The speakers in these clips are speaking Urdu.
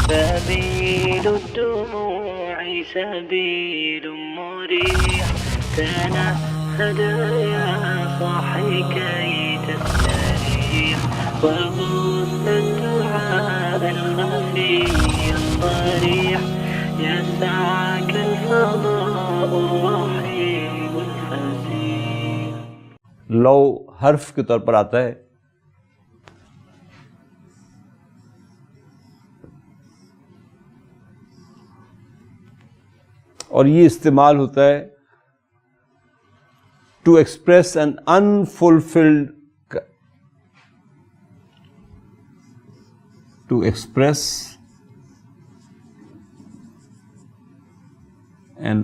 سبيل الدموع سبيل مريح تنهد يا صاحي كي تستريح وغص الدعاء الخفي الصريح يسعك الفضاء الرحيم الفسيح. لو حرف کے طور پر آتا ہے اور یہ استعمال ہوتا ہے to express an unfulfilled to express an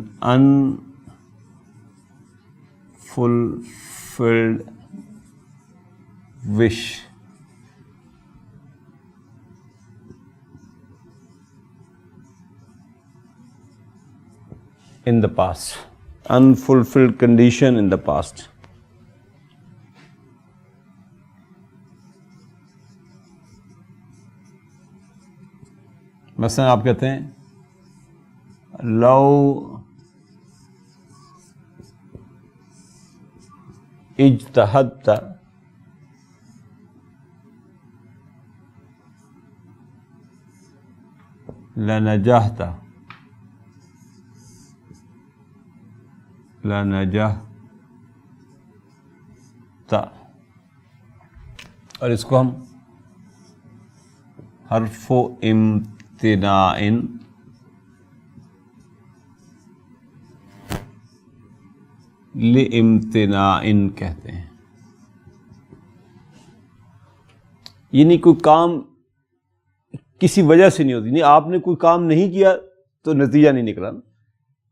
unfulfilled wish. In the past, unfulfilled condition in the past. مثلا آپ کہتے ہیں لو اجتہدت لنجحت اور اس کو ہم حرف امتناع لامتناع کہتے ہیں. یعنی کوئی کام کسی وجہ سے نہیں ہوتی، نہیں آپ نے کوئی کام نہیں کیا تو نتیجہ نہیں نکلا،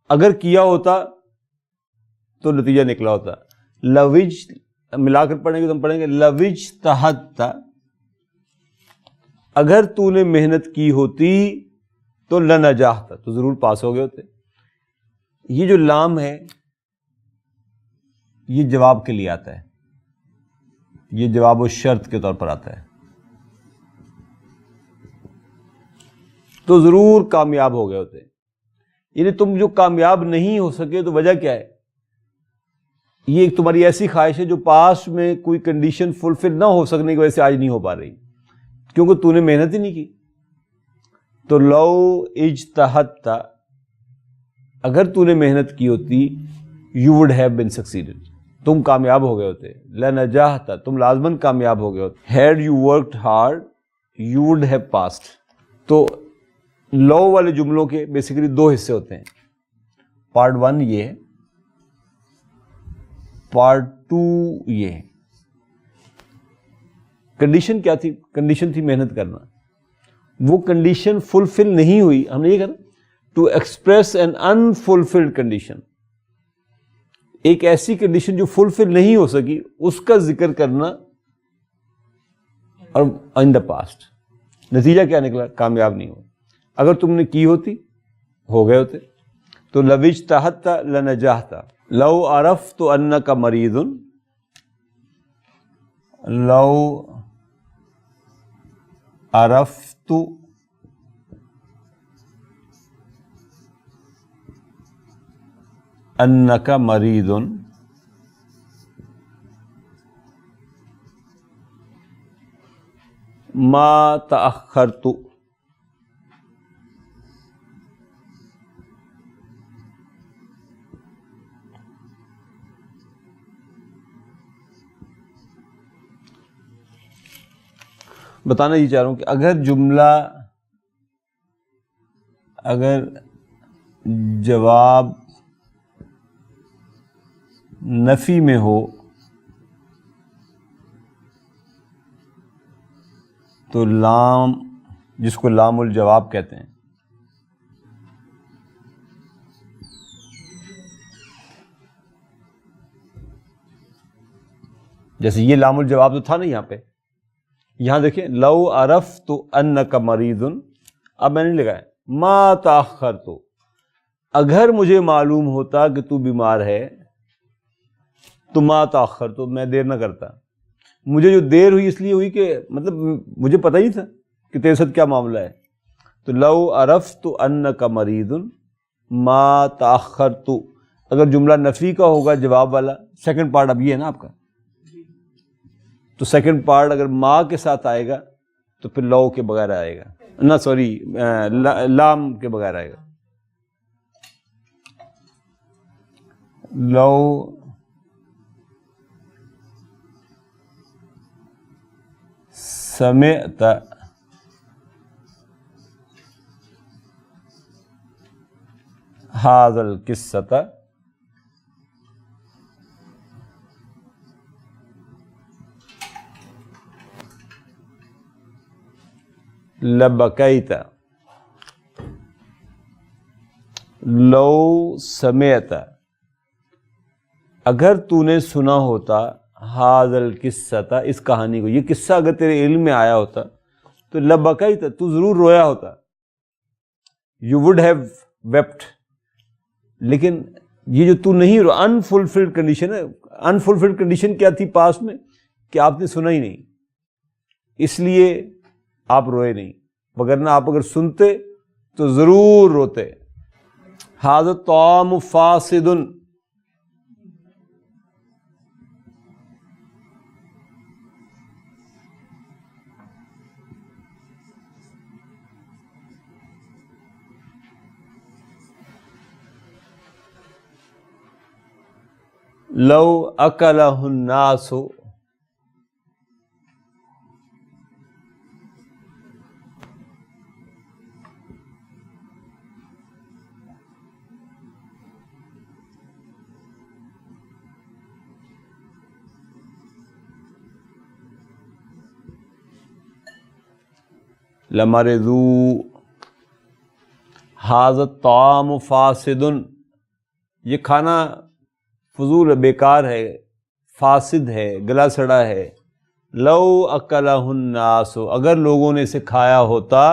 اگر کیا ہوتا تو نتیجہ نکلا ہوتا. لوج ملا کر پڑھیں گے تو ہم پڑھیں گے لوجتہدت، اگر تو نے محنت کی ہوتی تو لنجحت، تو ضرور پاس ہو گئے ہوتے. یہ جو لام ہے یہ جواب کے لیے آتا ہے، یہ جواب و شرط کے طور پر آتا ہے، تو ضرور کامیاب ہو گئے ہوتے. یعنی تم جو کامیاب نہیں ہو سکے تو وجہ کیا ہے؟ یہ ایک تمہاری ایسی خواہش ہے جو پاسٹ میں کوئی کنڈیشن فلفل نہ ہو سکنے کی وجہ سے آج نہیں ہو پا رہی، کیونکہ تو نے محنت ہی نہیں کی. تو لو اجتہدت، اگر تو نے محنت کی ہوتی یو وڈ ہیو بین سکسیڈڈ، تم کامیاب ہو گئے ہوتے. لنجحت، تم لازماً کامیاب ہو گئے ہوتے. Had you worked hard you would have passed. تو لو والے جملوں کے بیسیکلی دو حصے ہوتے ہیں. پارٹ 1 یہ ہے، پارٹ 2 یہ ہے. کنڈیشن کیا تھی؟ کنڈیشن تھی محنت کرنا. وہ کنڈیشن فلفل نہیں ہوئی، ہم نے یہ کہا to express an unfulfilled condition, ایک ایسی کنڈیشن جو فلفل نہیں ہو سکی اس کا ذکر کرنا. اور ان دا پاسٹ نتیجہ کیا نکلا؟ کامیاب نہیں ہو. اگر تم نے کی ہوتی ہو گئے ہوتے. تو لوجتہدت لنجحت. لو عرفت انک مریض، لو عرفت انک مریض ما تأخرت. بتانا یہ چاہ رہا ہوں کہ اگر جملہ، اگر جواب نفی میں ہو تو لام، جس کو لام الجواب کہتے ہیں، جیسے یہ لام الجواب تو تھا نا یہاں پہ. یہاں دیکھیں لو عرفت انک مریض، اب میں نے لکھا ہے ما تاخرت، اگر مجھے معلوم ہوتا کہ تو بیمار ہے تو ما تاخرت، میں دیر نہ کرتا. مجھے جو دیر ہوئی اس لیے ہوئی کہ مطلب مجھے پتہ ہی تھا کہ تیرے ساتھ کیا معاملہ ہے. تو لو عرفت انک مریض ما تاخرت، اگر جملہ نفی کا ہوگا جواب والا، سیکنڈ پارٹ اب یہ ہے نا آپ کا، تو سیکنڈ پارٹ اگر ما کے ساتھ آئے گا تو پھر لو کے بغیر آئے گا، نہ سوری لام کے بغیر آئے گا. لو سمعت ھذا القصۃ لبکیت. لو سمعت، اگر تو نے سنا ہوتا ھذا القصۃ، اس کہانی کو، یہ قصہ اگر تیرے علم میں آیا ہوتا تو لبکیت، تو ضرور رویا ہوتا، یو وڈ ہیو ویپٹ. لیکن یہ جو تو نہیں رو، انفلفلڈ کنڈیشن ہے. انفلفلڈ کنڈیشن کیا تھی پاس میں؟ کہ آپ نے سنا ہی نہیں، اس لیے آپ روئے نہیں، وگرنہ آپ اگر سنتے تو ضرور روتے. ھذا الطعام فاسد، لو اکلہ الناس، لمرضوا. ھذا الطعام فاسد، یہ کھانا فضول ہے، بیکار ہے، فاسد ہے، گلا سڑا ہے. لو اکلہ الناس، اگر لوگوں نے اسے کھایا ہوتا،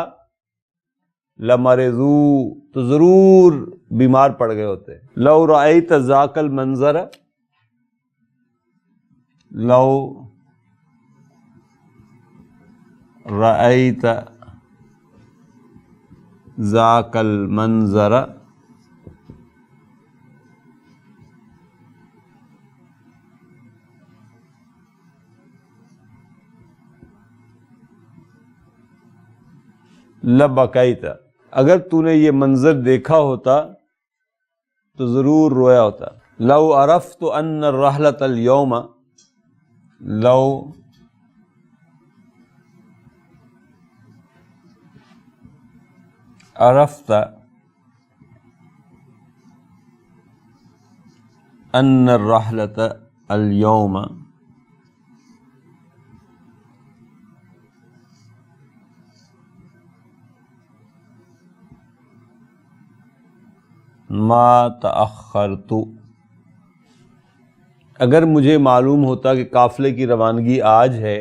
لمرضوا، تو ضرور بیمار پڑ گئے ہوتے. لو رأیت ذاک المنظر، لو رأیت ذاک المنظر لبکیت، اگر تو نے یہ منظر دیکھا ہوتا تو ضرور رویا ہوتا. لو عرفت ان الرحلۃ اليوم، لو عرفت ان الرحلۃ اليوم ما تأخرت، اگر مجھے معلوم ہوتا کہ قافلے کی روانگی آج ہے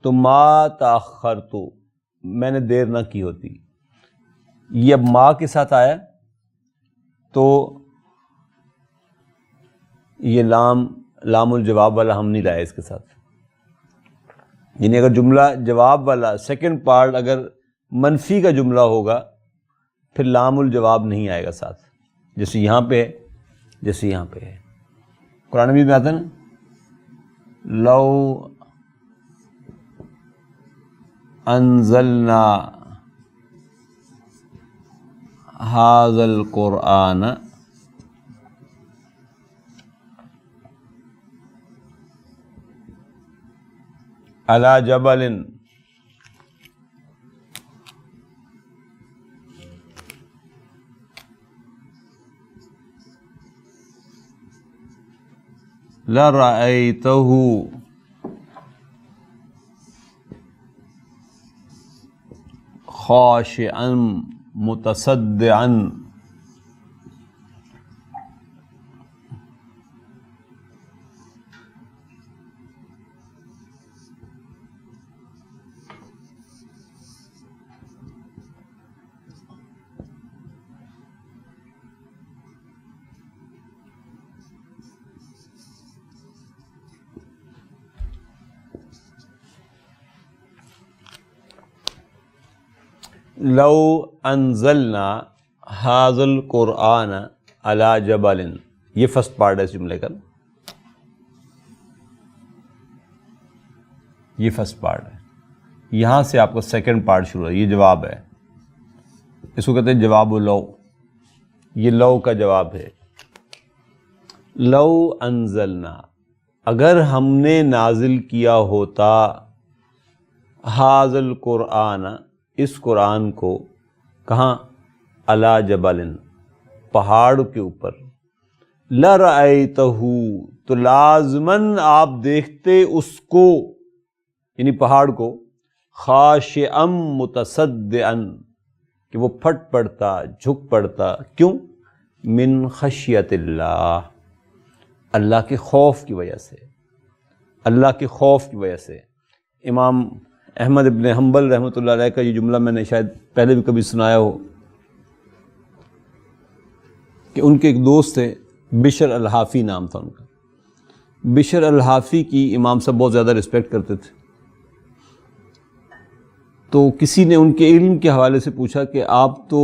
تو ما تأخرت، میں نے دیر نہ کی ہوتی. یہ اب ما کے ساتھ آیا تو یہ لام الجواب والا ہم نہیں لائے اس کے ساتھ. یعنی اگر جملہ جواب والا سیکنڈ پارٹ اگر منفی کا جملہ ہوگا پھر لام الجواب نہیں آئے گا ساتھ، جیسے یہاں پہ ہے، جیسے یہاں پہ ہے. قرآن مجید میں آتا ہے نا، لو انزلنا ھذا القرآن علی جبل لرأیتہ خاشعا متصدعا. لو انزلنا ھذا القرآن علی جبل، یہ فرسٹ پارٹ ہے اس جملے کا، یہ فرسٹ پارٹ ہے، یہاں سے آپ کو سیکنڈ پارٹ شروع ہے، یہ جواب ہے، اس کو کہتے ہیں جواب لو، یہ لو کا جواب ہے۔ لو انزلنا، اگر ہم نے نازل کیا ہوتا، ھذا القرآن، اس قرآن کو، کہاں؟ علی جبل، پہاڑ کے اوپر، لرأیتہ، تو لازماً آپ دیکھتے اس کو، یعنی پہاڑ کو، خاشعا متصدعا، کہ وہ پھٹ پڑتا، جھک پڑتا، کیوں؟ من خشیت اللہ، اللہ کے خوف کی وجہ سے، اللہ کے خوف کی وجہ سے۔ امام احمد ابن حنبل رحمۃ اللہ علیہ کا یہ جملہ میں نے شاید پہلے بھی کبھی سنایا ہو، کہ ان کے ایک دوست تھے، بشر الحافی نام تھا ان کا، بشر الحافی کی امام صاحب بہت زیادہ رسپیکٹ کرتے تھے، تو کسی نے ان کے علم کے حوالے سے پوچھا کہ آپ تو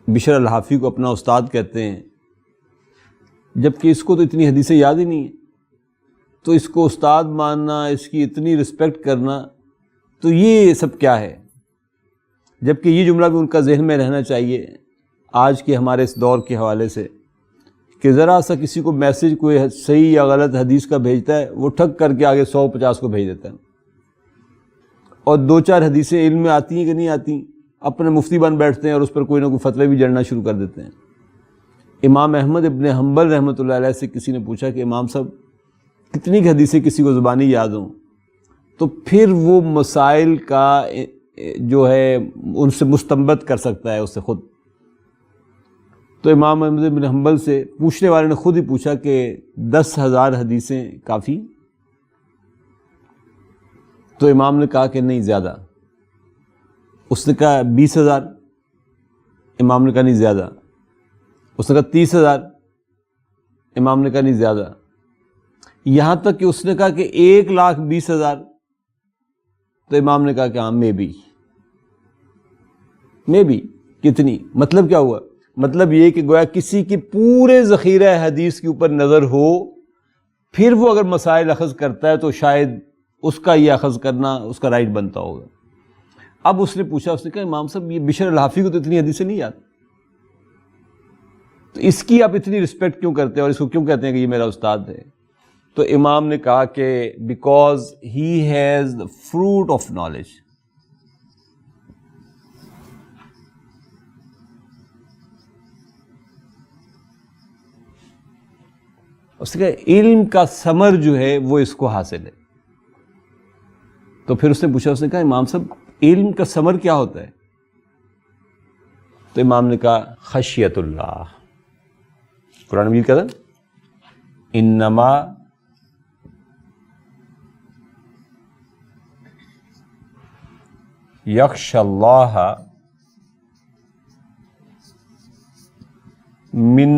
بشر الحافی کو اپنا استاد کہتے ہیں، جبکہ اس کو تو اتنی حدیثیں یاد ہی نہیں ہیں، تو اس کو استاد ماننا، اس کی اتنی رسپیکٹ کرنا، تو یہ سب کیا ہے؟ جبکہ یہ جملہ بھی ان کا ذہن میں رہنا چاہیے آج کے ہمارے اس دور کے حوالے سے، کہ ذرا سا کسی کو میسج کوئی صحیح یا غلط حدیث کا بھیجتا ہے، وہ ٹھک کر کے آگے 150 کو بھیج دیتا ہے، اور 2-4 حدیثیں علم میں آتی ہیں کہ نہیں آتی، اپنے مفتی بن بیٹھتے ہیں اور اس پر کوئی نہ کوئی فتوے بھی جڑنا شروع کر دیتے ہیں۔ امام احمد ابن حنبل رحمۃ اللہ علیہ سے کسی نے پوچھا کہ امام صاحب کتنی حدیثیں کسی کو زبانی یاد ہوں، تو پھر وہ مسائل کا جو ہے ان سے مستنبط کر سکتا ہے اس سے خود۔ تو امام احمد بن حنبل سے پوچھنے والے نے خود ہی پوچھا کہ 10,000 حدیثیں کافی؟ تو امام نے کہا کہ نہیں، زیادہ۔ اس نے کہا 20,000، امام نے کہا نہیں، زیادہ۔ اس نے کہا 30,000، امام نے کہا نہیں، زیادہ۔ یہاں تک کہ اس نے کہا کہ 1,20,000، تو امام نے کہا کہ ہاں مے بی، کتنی؟ مطلب کیا ہوا؟ مطلب یہ کہ گویا کسی کی پورے ذخیرہ حدیث کے اوپر نظر ہو، پھر وہ اگر مسائل اخذ کرتا ہے تو شاید اس کا یہ اخذ کرنا اس کا رائٹ بنتا ہوگا۔ اب اس نے پوچھا، اس نے کہا امام صاحب یہ بشر الحافی کو تو اتنی حدیثیں نہیں یاد، تو اس کی آپ اتنی رسپیکٹ کیوں کرتے ہیں اور اس کو کیوں کہتے ہیں کہ یہ میرا استاد ہے؟ تو امام نے کہا کہ because he has the fruit of knowledge, اس نے کہا علم کا ثمر جو ہے وہ اس کو حاصل ہے۔ تو پھر اس نے پوچھا، اس نے کہا امام صاحب علم کا ثمر کیا ہوتا ہے؟ تو امام نے کہا خشیت اللہ، قرآن مجید کہتا ہے انما یخشی اللہ من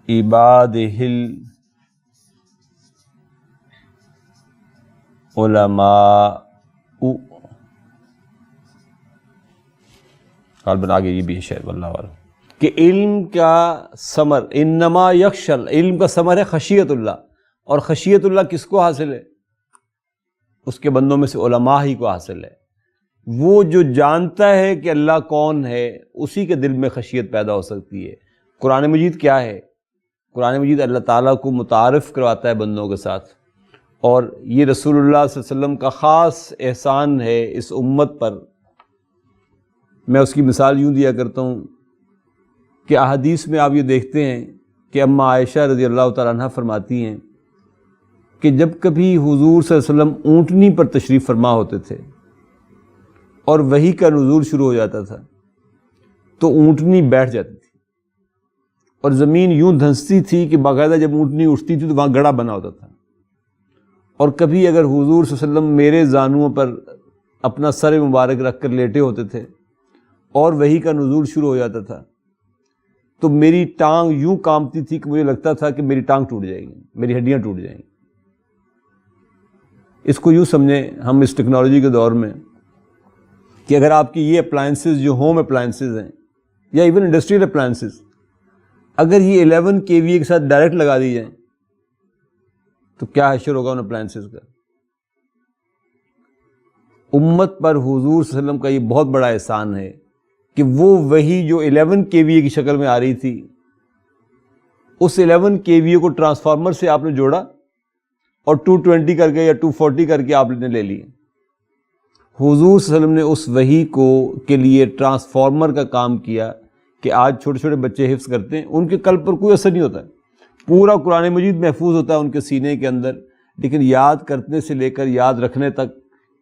عبادہ العلماء، غالباً آگے یہ بھی ہے شاید، واللہ اعلم، کہ علم کا ثمر، انما یخشی، علم کا ثمر ہے خشیت اللہ، اور خشیت اللہ کس کو حاصل ہے؟ اس کے بندوں میں سے علماء ہی کو حاصل ہے۔ وہ جو جانتا ہے کہ اللہ کون ہے، اسی کے دل میں خشیت پیدا ہو سکتی ہے۔ قرآن مجید کیا ہے؟ قرآن مجید اللہ تعالیٰ کو متعارف کرواتا ہے بندوں کے ساتھ، اور یہ رسول اللہ صلی اللہ علیہ وسلم کا خاص احسان ہے اس امت پر۔ میں اس کی مثال یوں دیا کرتا ہوں کہ احادیث میں آپ یہ دیکھتے ہیں کہ اماں عائشہ رضی اللہ تعالیٰ عنہ فرماتی ہیں کہ جب کبھی حضور صلی اللہ علیہ وسلم اونٹنی پر تشریف فرما ہوتے تھے اور وحی کا نزول شروع ہو جاتا تھا تو اونٹنی بیٹھ جاتی تھی، اور زمین یوں دھنستی تھی کہ باقاعدہ جب اونٹنی اٹھتی تھی تو وہاں گڑھا بنا ہوتا تھا، اور کبھی اگر حضور صلی اللہ علیہ وسلم میرے زانوؤں پر اپنا سر مبارک رکھ کر لیٹے ہوتے تھے اور وحی کا نزول شروع ہو جاتا تھا تو میری ٹانگ یوں کانپتی تھی کہ مجھے لگتا تھا کہ میری ٹانگ ٹوٹ جائے گی، میری ہڈیاں ٹوٹ جائیں گی۔ اس کو یوں سمجھیں، ہم اس ٹیکنالوجی کے دور میں کہ اگر آپ کی یہ اپلائنسز جو ہوم اپلائنسز ہیں یا ایون انڈسٹریل اپلائنسز، اگر یہ 11 kVA کے ساتھ ڈائریکٹ لگا دی جائیں تو کیا حشر ہوگا ان اپلائنسز کا. امت پر حضور صلی اللہ علیہ وسلم کا یہ بہت بڑا احسان ہے کہ وہ وہی جو 11 kVA کی شکل میں آ رہی تھی، اس 11 kVA کو ٹرانسفارمر سے آپ نے جوڑا اور 220 کر کے یا 240 کر کے آپ نے لے لی. حضور صلی اللہ علیہ وسلم نے اس وحی کے لیے ٹرانسفارمر کا کام کیا کہ آج چھوٹے چھوٹے بچے حفظ کرتے ہیں، ان کے قلب پر کوئی اثر نہیں ہوتا ہے، پورا قرآن مجید محفوظ ہوتا ہے ان کے سینے کے اندر، لیکن یاد کرنے سے لے کر یاد رکھنے تک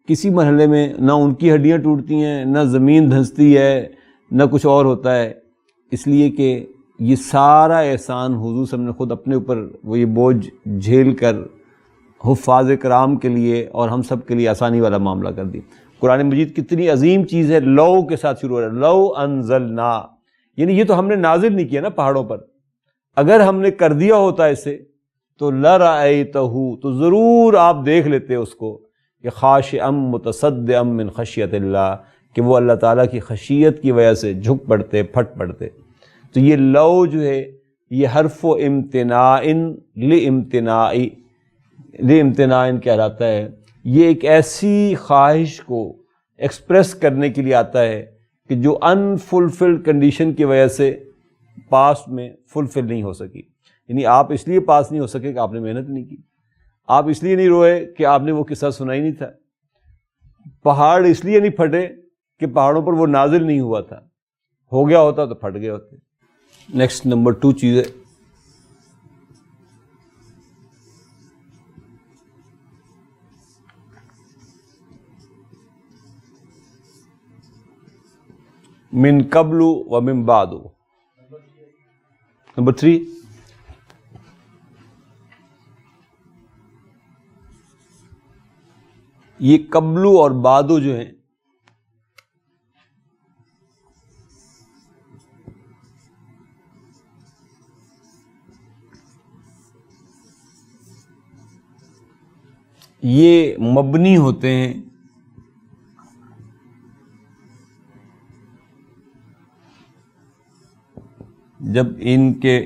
کسی مرحلے میں نہ ان کی ہڈیاں ٹوٹتی ہیں، نہ زمین دھنستی ہے، نہ کچھ اور ہوتا ہے. اس لیے کہ یہ سارا احسان حضور صلی اللہ علیہ وسلم نے خود اپنے اوپر وہ یہ بوجھ جھیل کر حفاظ کرام کے لیے اور ہم سب کے لیے آسانی والا معاملہ کر دی. قرآن مجید کتنی عظیم چیز ہے، لو کے ساتھ شروع ہو رہا ہے، لو انزلنا، یعنی یہ تو ہم نے نازل نہیں کیا نا پہاڑوں پر، اگر ہم نے کر دیا ہوتا اسے تو لرأیتہ، تو ضرور آپ دیکھ لیتے اس کو کہ خاشعا متصدعا من خشیت اللہ، کہ وہ اللہ تعالیٰ کی خشیت کی وجہ سے جھک پڑتے، پھٹ پڑتے. تو یہ لو جو ہے یہ حرف و امتناع لامتناع کہلاتا ہے. یہ ایک ایسی خواہش کو ایکسپریس کرنے کے لیے آتا ہے کہ جو انفلفلڈ کنڈیشن کی وجہ سے پاسٹ میں فلفل نہیں ہو سکی. یعنی آپ اس لیے پاس نہیں ہو سکے کہ آپ نے محنت نہیں کی، آپ اس لیے نہیں روئے کہ آپ نے وہ قصہ سنا ہی نہیں تھا، پہاڑ اس لیے نہیں پھٹے کہ پہاڑوں پر وہ نازل نہیں ہوا تھا، ہو گیا ہوتا تو پھٹ گئے ہوتے. نیکسٹ نمبر 2 چیز ہے من قبل و من بعد. نمبر 3، یہ قبل اور بعد جو ہیں یہ مبنی ہوتے ہیں جب ان کے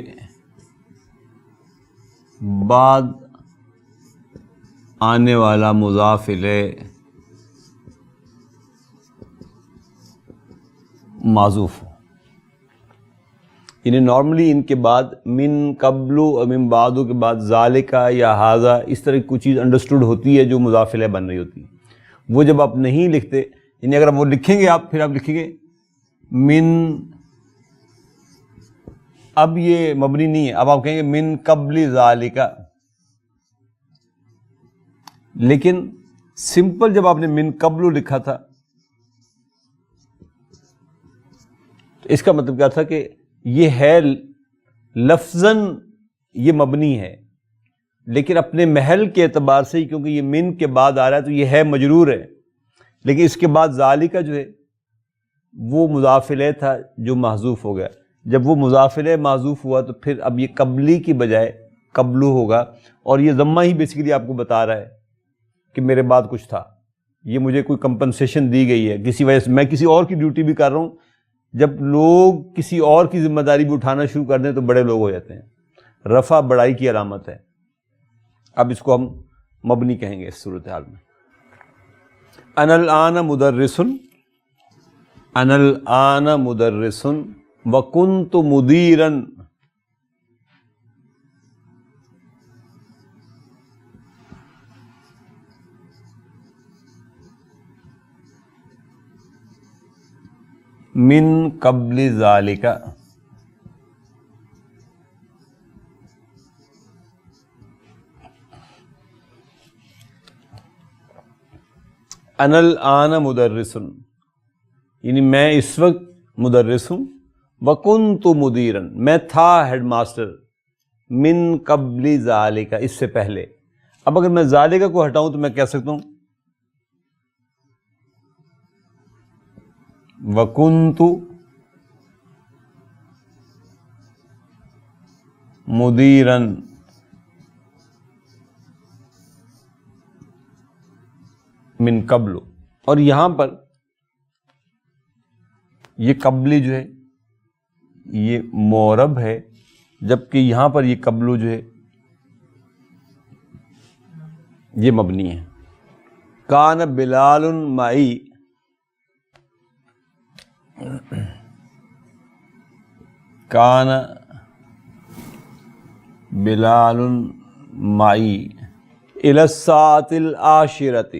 بعد آنے والا مضاف الیہ معذوف ہو. یعنی نارملی ان کے بعد من قبل و من بعد کے بعد ذالکا یا ھذا اس طرح کی کوئی چیز انڈرسٹوڈ ہوتی ہے جو مضاف الیہ بن رہی ہوتی ہے. وہ جب آپ نہیں لکھتے، یعنی اگر وہ لکھیں گے آپ، پھر آپ لکھیں گے من، اب یہ مبنی نہیں ہے، اب آپ کہیں گے من قبل ذالکا. لیکن سمپل جب آپ نے من قبل لکھا تھا تو اس کا مطلب کیا تھا کہ یہ ہے لفظاً یہ مبنی ہے، لیکن اپنے محل کے اعتبار سے ہی، کیونکہ یہ من کے بعد آ رہا ہے تو یہ ہے مجرور ہے، لیکن اس کے بعد ذالکا جو ہے وہ مضاف الیہ تھا جو محذوف ہو گیا. جب وہ مضاف الیہ محذوف ہوا تو پھر اب یہ قبلی کی بجائے قبلو ہوگا، اور یہ ضمہ ہی بیسیکلی آپ کو بتا رہا ہے کہ میرے بعد کچھ تھا، یہ مجھے کوئی کمپنسیشن دی گئی ہے کسی وجہ سے، میں کسی اور کی ڈیوٹی بھی کر رہا ہوں. جب لوگ کسی اور کی ذمہ داری بھی اٹھانا شروع کر دیں تو بڑے لوگ ہو جاتے ہیں. رفع بڑائی کی علامت ہے. اب اس کو ہم مبنی کہیں گے اس صورتحال میں. انا الآن مدرس، انا الآن مدرس وکنت مدیرا، من قبل ذالکا. انا الآن مدرس، یعنی میں اس وقت مدرس ہوں، وکنت مدیرا، میں تھا ہیڈ ماسٹر، من قبل ذالکا، اس سے پہلے. اب اگر میں ذالکا کو ہٹاؤں تو میں کہہ سکتا ہوں وکنت مدیرا من قبل. اور یہاں پر یہ قبلی جو ہے یہ معرب ہے، جبکہ یہاں پر یہ قبلو جو ہے یہ مبنی ہے. کان بلال معی، کان بلال معی الی الساعۃ العاشرۃ،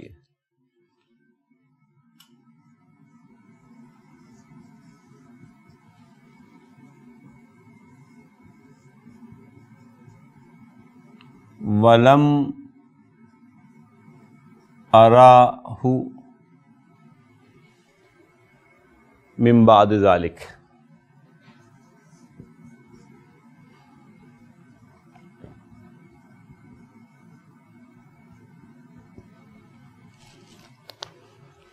ولم اراہ من بعد ذلک.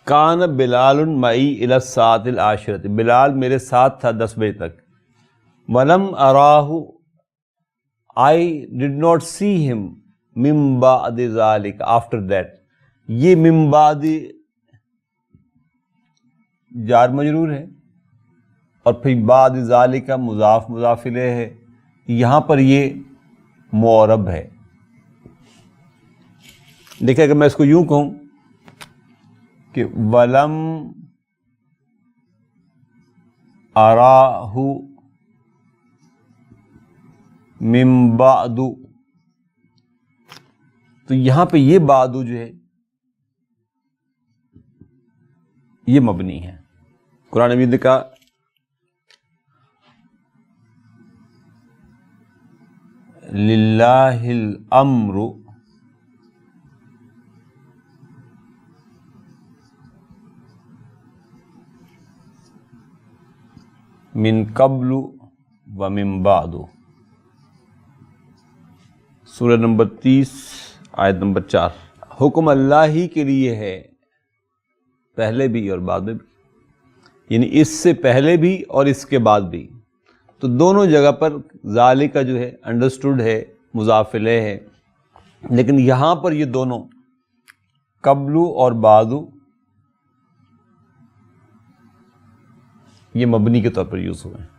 کان بلال معی الی الساعۃ العاشرۃ، بلال میرے ساتھ تھا 10 بجے تک. ولم اراہ، I did not see him من بعد ذلك after that. یہ من بعد جار مجرور ہے اور پھر بعد ذالک مضاف مضاف الیہ ہے. یہاں پر یہ معرب ہے. دیکھیں اگر میں اس کو یوں کہوں کہ ولم اراہ من بعد، تو یہاں پہ یہ بعد جو ہے یہ مبنی ہے. قرآن مجید نے کہا للہ الامر من قبل ومن بعد. سورہ نمبر 30 آیت نمبر 4. حکم اللہ ہی کے لیے ہے، پہلے بھی اور بعد میں بھی، یعنی اس سے پہلے بھی اور اس کے بعد بھی. تو دونوں جگہ پر ذالک جو ہے انڈرسٹوڈ ہے، مضاف الیہ ہے، لیکن یہاں پر یہ دونوں قبلو اور بعدو یہ مبنی کے طور پر یوز ہوئے ہیں.